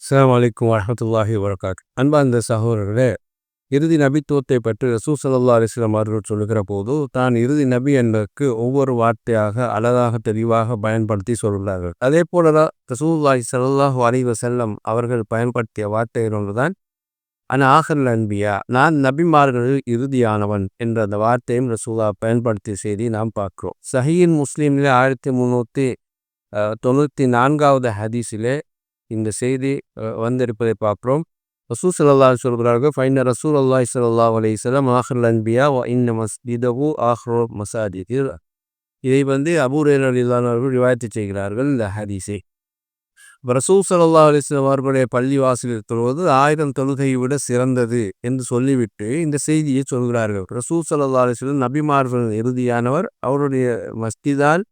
அஸ்ஸலாமு அலைக்கும் வரஹ்மத்துல்லாஹி வபரகாத்துஹு. அன்பார்ந்த சகோதரர்களே, இறுதி நபித்துவத்தை பற்றி ரசூல் ஸல்லல்லாஹு அலைஹி வஸல்லம் அவர்கள் சொல்லுகிற போது, தான் இறுதி நபி என்பதற்கு ஒவ்வொரு வார்த்தையாக அழகாக தெளிவாக பயன்படுத்தி சொல்கிறார்கள். அதே போல தான் ரசூலுல்லாஹி ஸல்லல்லாஹு அலைஹி வஸல்லம் அவர்கள் பயன்படுத்திய வார்த்தைகள் ஒன்றுதான் அன ஆஹிருல் அன்பியா, நான் நபிமார்களில் இறுதியானவன் என்ற அந்த வார்த்தையும் ரசூலுல்லாஹ் பயன்படுத்திய செய்தி நாம் பார்க்கிறோம். சஹீஹ் முஸ்லிமிலே 1394வது ஹதீஸிலே இந்த செய்தி வந்திருப்பதை பார்க்கிறோம். ரசூல் ஸல்லல்லாஹு அலைஹி சொல்கிறார்கள், ஃபைன்ன ரசூலல்லாஹி ஸல்லல்லாஹு அலைஹி வஸல்லம் ஆஹிருல் அன்பியா வ இன்ன மஸ்ஜிதஹு ஆஹிரு மசாஜித். இதை அபூ ஹுரைரா ரலியல்லாஹு அன்ஹு ரிவாயத் செய்கிறார்கள் இந்த ஹதீஸை. ரசூல் ஸல்லல்லாஹு அலைஹி வஸல்லம் அவர்களுடைய பள்ளிவாசலில் தொழுவது 1000 தொழுகையை விட சிறந்தது என்று சொல்லிவிட்டு இந்த செய்தியை சொல்கிறார்கள். ரசூல் ஸல்லல்லாஹு அலைஹி வஸல்லம் நபிமார்கள் இறுதியானவர், அவருடைய மஸ்ஜிதால்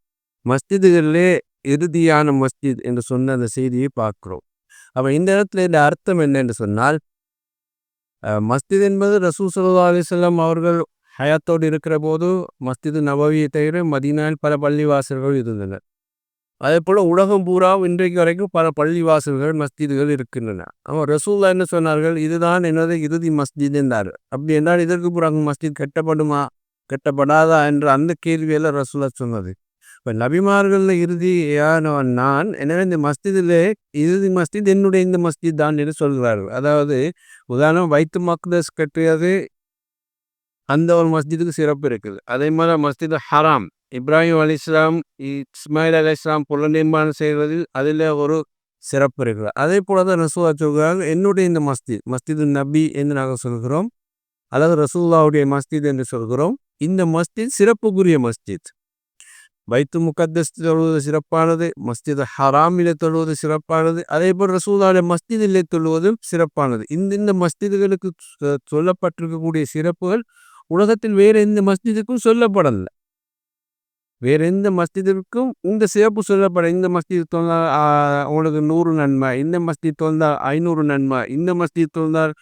மஸ்ஜிதுகளிலே இறுதியான மஸ்ஜித் என்று சொன்ன அந்த செய்தியை பார்க்கிறோம். அப்போ இந்த இடத்துல இந்த அர்த்தம் என்ன என்று சொன்னால், மஸ்ஜித் என்பது ரசூல் ஸல்லல்லாஹு அலைஹி வஸல்லம் அவர்கள் ஹயாத்தோடு இருக்கிற போது மஸ்ஜிது நபவியை தவிர மதீனாவில் பல பள்ளிவாசல்கள் இருந்தன. அதே போல் உலகம் பூரா இன்றைக்கு வரைக்கும் பல பள்ளிவாசல்கள் மஸ்ஜிதுகள் இருக்கின்றன. அவன் ரசூல்லா என்ன சொன்னார்கள், இதுதான் எனது இறுதி மஸ்ஜித் என்றார். அப்படி என்றால் இதற்கு பிறகு மஸ்ஜித் கட்டப்படுமா கட்டப்படாதா என்ற அந்த கேள்வியெல்லாம் ரசூல்லா சொன்னது. இப்போ நபிமார்களில் இறுதியானவன் நான், எனவே இந்த மஸ்ஜிதிலே இறுதி மஸ்ஜித் என்னுடைய இந்த மஸ்ஜித் தான் என்று சொல்கிறார்கள். அதாவது உதாரணம் பைத்துல் மக்தஸ் கட்டியது, அந்த ஒரு மஸ்ஜிதுக்கு சிறப்பு இருக்குது. அதே மாதிரி மஸ்ஜித் ஹராம், இப்ராஹிம் அலைஹிஸ்ஸலாம் இஸ்மாயில் அலைஹிஸ்ஸலாம் புல நிர்மாணம் செய்வதில் அதில் ஒரு சிறப்பு இருக்குது. அதே போல தான் ரசூலுல்லாஹ் சொல்கிறார்கள், என்னுடைய இந்த மஸ்ஜித் மஸ்ஜிது நபி என்று நாங்கள் சொல்கிறோம், அதாவது ரசூலுல்லாஹுடைய மஸ்ஜித் என்று சொல்கிறோம். இந்த மஸ்ஜித் சிறப்புக்குரிய மஸ்ஜித். பைத்துல் முகத்தஸ் தொழுவது சிறப்பானது, மஸ்ஜித் ஹராமிலே தொழுவது சிறப்பானது, அதே போல் ரசூலுல்லாஹுடைய மஸ்ஜிதிலே தொழுவதும் சிறப்பானது. இந்த மஸ்ஜிதுகளுக்கு சொல்லப்பட்டிருக்கக்கூடிய சிறப்புகள் உலகத்தில் வேறு எந்த மஸ்ஜிதுக்கும் சொல்லப்படலை. வேற எந்த மஸ்ஜிதிற்கும் இந்த சிறப்பு சொல்லப்பட, இந்த மஸ்ஜித் தொழுந்தால் உங்களுக்கு 100 நன்மை, இந்த மஸ்ஜித் தொழுந்தால் 500 நன்மை, இந்த மஸ்ஜித் தொழுந்தால்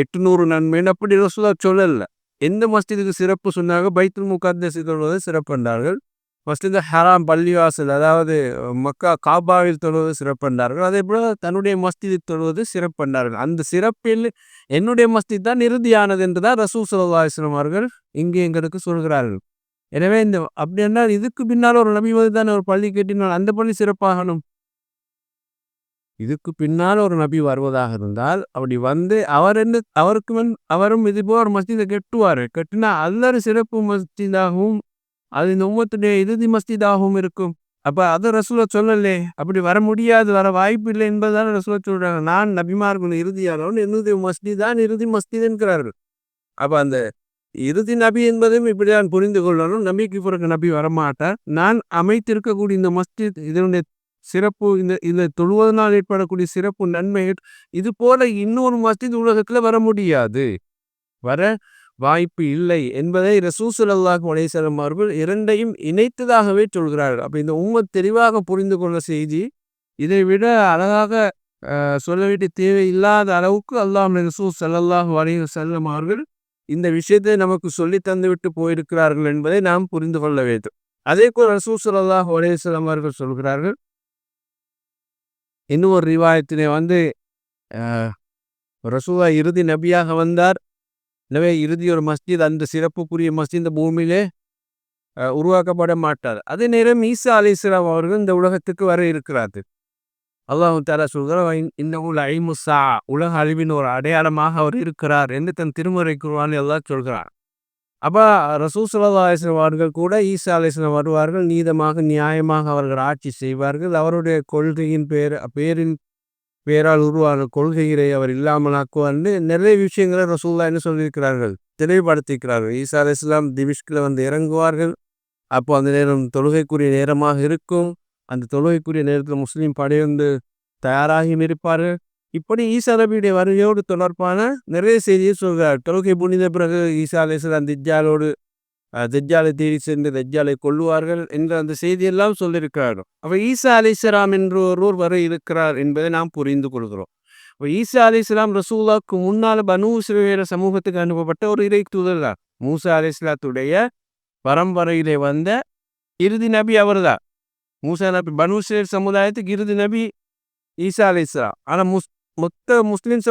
800 நன்மைன்னு அப்படி ரசூலுல்லாஹ் சொல்லல. எந்த மஸ்ஜிதுக்கு சிறப்பு சொன்னாங்க, பைத்துல் முகத்தஸ் தொழுவது சிறப்பென்றார்கள். மஸ்ஜித் ஹராம் பள்ளிவாசல், அதாவது மக்கா காபாவில் தொழுவது சிறப்பென்றார்கள். அதே போல தன்னுடைய மஸ்ஜிதில் தொழுவது சிறப்பென்றார்கள். அந்த சிறப்பில் என்னுடைய மஸ்ஜித் தான் இறுதியானது என்று தான் ரசூல் ஸல்லல்லாஹு அலைஹி வஸல்லம் அவர்கள் இங்கே எங்களுக்கு சொல்கிறார்கள். எனவே இந்த அப்படி என்றால் இதுக்கு பின்னால் ஒரு நபி தான் ஒரு பள்ளி கட்டினால் அந்த பள்ளி சிறப்பாகணும். இதுக்கு பின்னால் ஒரு நபி வருவதாக இருந்தால் அப்படி அவர் என்ன அவரும் இது போல ஒரு மஸ்ஜிதை கட்டுவார். கட்டினா அல்லது சிறப்பு மஸ்ஜிதாகவும் அது இந்த உம்மத்துடைய இறுதி மஸ்ஜிதாகவும் இருக்கும். அப்போ அதை ரசூலுல்லாஹ் சொல்லலே, அப்படி வர முடியாது, வர வாய்ப்பு இல்லை என்பதுதான் ரசூலுல்லாஹ் சொல்றாங்க. நான் நபிமார்கள் இறுதியானவன், என்னுடைய மஸ்ஜித் தான் இறுதி மஸ்ஜித் என்கிறார்கள். அப்போ அந்த இறுதி நபி என்பதும் இப்படிதான் புரிந்து கொள்ளணும். நபிக்கு பிறகு நபி வரமாட்டார். நான் அமைத்திருக்கக்கூடிய இந்த மஸ்ஜித், இதனுடைய சிறப்பு, இந்த தொழுவதனால் ஏற்படக்கூடிய சிறப்பு நன்மைகள், இது போல இன்னொரு மஸ்ஜித் உலகத்தில் வர முடியாது, வர வாய்ப்பு இல்லை என்பதை ரசூல் ஸல்லல்லாஹு அலைஹி வஸல்லம் அவர்கள் இரண்டையும் இணைத்ததாகவே சொல்கிறார்கள். அப்போ இந்த உம்மத் தெளிவாக புரிந்து கொள்ள செய்தி, இதை விட அழகாக சொல்ல வேண்டிய தேவை இல்லாத அளவுக்கு அல்லாஹ்வுடைய ரசூல் ஸல்லல்லாஹு அலைஹி வஸல்லம் அவர்கள் இந்த விஷயத்தை நமக்கு சொல்லி தந்துவிட்டு போயிருக்கிறார்கள் என்பதை நாம் புரிந்து கொள்ள வேண்டும். அதே போல் ரசூல் ஸல்லல்லாஹு அலைஹி வஸல்லம் அவர்கள் சொல்கிறார்கள், இன்னும் ஒரு ரிவாயத்திலே ரசூலுல்லாஹ் இறுதி நபியாக வந்தார். எனவே இறுதி ஒரு மஸ்ஜித், அந்த சிறப்புக்குரிய மஸ்ஜித் இந்த பூமியிலே உருவாக்கப்பட மாட்டார். அதே நேரம் ஈசா அலைஹிஸ்ஸலாம் அவர்கள் இந்த உலகத்துக்கு வர இருக்கிறார்கள். அல்லாஹ் தஆலா சொல்கிறார், இன்னஹு லஇல்மு ஸாஅ, உலக அழிவின் ஒரு அடையாளமாக அவர் இருக்கிறார் என்று தன் திருமறை குர்ஆனில் அல்லாஹ் சொல்கிறார். அப்போ ரசூல் ஸல்லல்லாஹு அலைஹி வஸல்லம் அவர்கள் கூட ஈசா அலைஹிஸ்ஸலாம் வருவார்கள், நீதமாக நியாயமாக அவர்கள் ஆட்சி செய்வார்கள். அவருடைய கொள்கையின் பேரால் உருவான கொள்கைகளை அவர் இல்லாமலாக்குவார். நிறைய விஷயங்களை ரசூலுல்லாஹ் என்ன சொல்லியிருக்கிறார்கள், தெளிவுபடுத்தியிருக்கிறார்கள். ஈசா அலைஹிஸ்ஸலாம் திமிஷ்கில் இறங்குவார்கள். அப்போ அந்த நேரம் தொழுகைக்குரிய நேரமாக இருக்கும். அந்த தொழுகைக்குரிய நேரத்தில் முஸ்லீம் படை தயாராகி இருப்பார்கள். இப்படி ஈசா நபியுடைய வருகையோடு தொடர்பான நிறைய செய்தியை சொல்கிறார். தொழுகை புனித பிறகு ஈசா அலைஹிஸ்ஸலாம் தஜ்ஜாலை தேடி சென்று தஜ்ஜாலை கொல்லுவார்கள் என்ற அந்த செய்தியெல்லாம் சொல்லியிருக்கிறார்கள். அப்போ ஈசா அலைஹிஸ்ஸலாம் என்று ஒருவர் வர இருக்கிறார் என்பதை நாம் புரிந்து கொள்கிறோம். இப்போ ஈசா அலைஹிஸ்ஸலாம் ரசூலுல்லாஹ்க்கு முன்னால் பனூ இஸ்ரவேல் சமூகத்துக்கு அனுப்பப்பட்ட ஒரு இறை தூதர் தான். மூசா அலைஹிஸ்ஸலாத்துடைய பரம்பரையிலே வந்த இறுதி நபி அவர் தான். மூசா நபி பனூ இஸ்ரவேல் சமுதாயத்துக்கு இறுதி நபி ஈசா அலைஹிஸ்ஸலாம். ஆனால் மொத்த முஸ்லிம்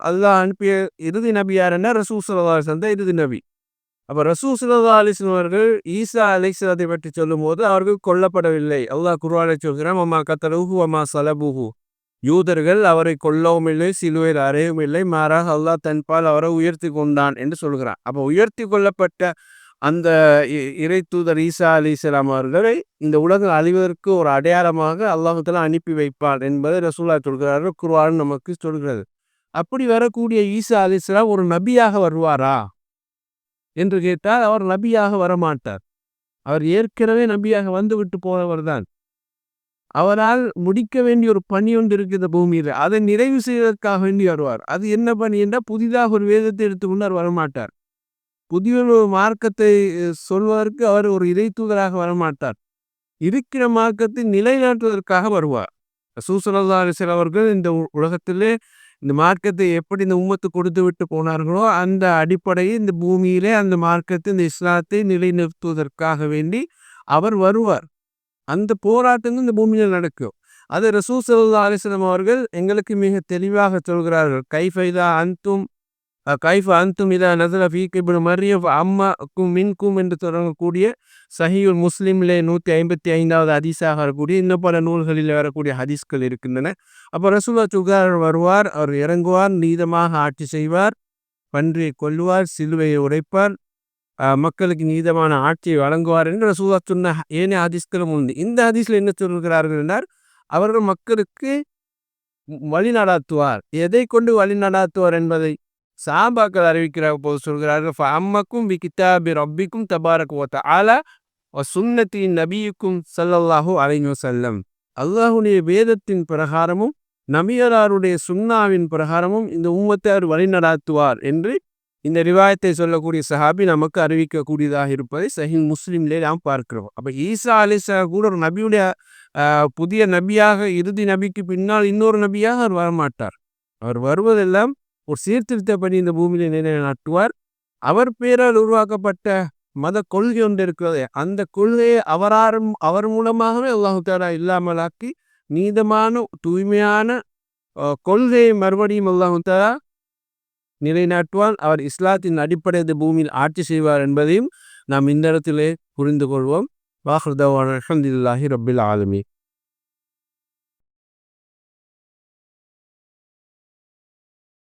அல்லாஹ் அனுப்பிய இறுதி நபி யாருன்னா ரசூல் ஸல்லல்லாஹு அலைஹி வஸல்லம் இறுதி நபி. அப்ப ரசூல் ஸல்லல்லாஹு அலைஹி வஸல்லம் அவர்கள் ஈசா அலைஹிஸ்ஸலாத்தை பற்றி சொல்லும்போது அவர்கள் கொல்லப்படவில்லை. அல்லாஹ் குர்ஆனில் சொல்கிறான் வமா கத்தலூஹு வமா ஸலபூஹு. யூதர்கள் அவரை கொல்லவும் இல்லை, சிலுவையில் அறையவும் இல்லை, மாறாக அல்லாஹ் தன்பால் அவரை உயர்த்தி கொண்டான் என்று சொல்கிறான். அப்போ உயர்த்தி கொள்ளப்பட்ட அந்த இறை தூதர் ஈசா அலைஹிஸ்ஸலாம் அவர்களை இந்த உலகம் அழிவதற்கு ஒரு அடையாளமாக அல்லாஹ் தஆலா அனுப்பி வைப்பான் என்பதை ரசூலுல்லாஹ் சொல்கிறார்கள். குர்ஆன் நமக்கு சொல்கிறது. அப்படி வரக்கூடிய ஈசா அலைஹிஸ்ஸலாம் ஒரு நபியாக வருவாரா என்று கேட்டால் அவர் நபியாக வரமாட்டார். அவர் ஏற்கனவே நபியாக வந்துவிட்டு போனவர் தான். அவரால் முடிக்க வேண்டிய ஒரு பணி ஒன்று இருக்குது இந்த பூமியில். அதை நிறைவு செய்வதற்காக வேண்டி வருவார். அது என்ன பணி என்றால் புதிதாக ஒரு வேதத்தை எடுத்துக்கொண்டு அவர் வரமாட்டார். புதிய ஒரு மார்க்கத்தை சொல்வதற்கு அவர் ஒரு இறை தூதராக வரமாட்டார். இருக்கிற மார்க்கத்தை நிலைநாட்டுவதற்காக வருவார். ரசூல் ஸல்லல்லாஹு அலைஹி வஸல்லம் அவர்கள் இந்த உலகத்திலே இந்த மார்க்கத்தை எப்படி இந்த உம்மத்து கொடுத்து விட்டு போனார்களோ அந்த அடிப்படையில் இந்த பூமியிலே அந்த மார்க்கத்தை இந்த இஸ்லாத்தை நிலைநிறுத்துவதற்காக வேண்டி அவர் வருவார். அந்த போராட்டங்கள் இந்த பூமியில் நடக்கும். அது ரசூல் ஸல்லல்லாஹு அலைஹி வஸல்லம் அவர்கள் எங்களுக்கு மிக தெளிவாக சொல்கிறார்கள். கைஃப அன்தும் இதா நஸல ஃபீக்கும் இப்னு மர்யம் அம்மாக்கும் மின்கும் என்று தொடங்கக்கூடிய சஹீஹுல் முஸ்லிமிலே 155வது ஹதீஸாக வரக்கூடிய இன்னும் பல நூல்களில் வரக்கூடிய ஹதீஸ்கள் இருக்கின்றன. அப்போ ரசூலுல்லாஹ் சொல்கிறார், வருவார், அவர் இறங்குவார், நீதமாக ஆட்சி செய்வார், பன்றியை கொல்லுவார், சிலுவையை உடைப்பார், மக்களுக்கு நீதமான ஆட்சியை வழங்குவார் என்று ரசூலுல்லாஹ் சொன்ன ஏனைய ஹதீஸ்களும் உண்டு. இந்த ஹதீஸில் என்ன சொல்கிறார்கள் என்றால் அவர்கள் மக்களுக்கு வழி நடாத்துவார். எதை கொண்டு வழி நடாத்துவார் என்பதை சஹாபாக்கள் அறிவிக்கிற போது சொல்கிறார்கள், ஃபஅம்மக்கும் பி கிதாபி ரப்பிக்கும் தபாரக வ தஆலா வ சுன்னதி நபியிக்கும் ஸல்லல்லாஹு அலைஹி வஸல்லம். அல்லாஹ்வுடைய வேதத்தின் பிரகாரமும் நபியராருடைய சுன்னாவின் பிரகாரமும் இந்த உம்மத்தை அவர் வழி நடாத்துவார் என்று இந்த ரிவாயத்தை சொல்லக்கூடிய சஹாபி நமக்கு அறிவிக்கக்கூடியதாக இருப்பதை சஹீஹ் முஸ்லிம்லே நாம் பார்க்கிறோம். அப்போ ஈசா அலைஹிஸ்ஸலாம் கூட ஒரு நபியுடைய புதிய நபியாக இறுதி நபிக்கு பின்னால் இன்னொரு நபியாக அவர் வரமாட்டார். அவர் வருவதெல்லாம் ஒரு சீர்திருத்த பணி இந்த பூமியில நிலைநாட்டுவார். அவர் பேரால் உருவாக்கப்பட்ட மத கொள்கை ஒன்று இருக்கிறது. அந்த கொள்கையை அவர் மூலமாகவே அல்லாஹ் தஆலா இல்லாமலாக்கி நீதமான தூய்மையான கொள்கையை மறுபடியும் அல்லாஹ் தஆலா நிலைநாட்டுவான். அவர் இஸ்லாத்தின் அடிப்படையில் பூமியில் ஆட்சி செய்வார் என்பதையும் நாம் இந்த இடத்திலே புரிந்து கொள்வோம். வாஹிர் தஅவானா அல்ஹம்துலில்லாஹி ரப்பில் ஆலமீன்.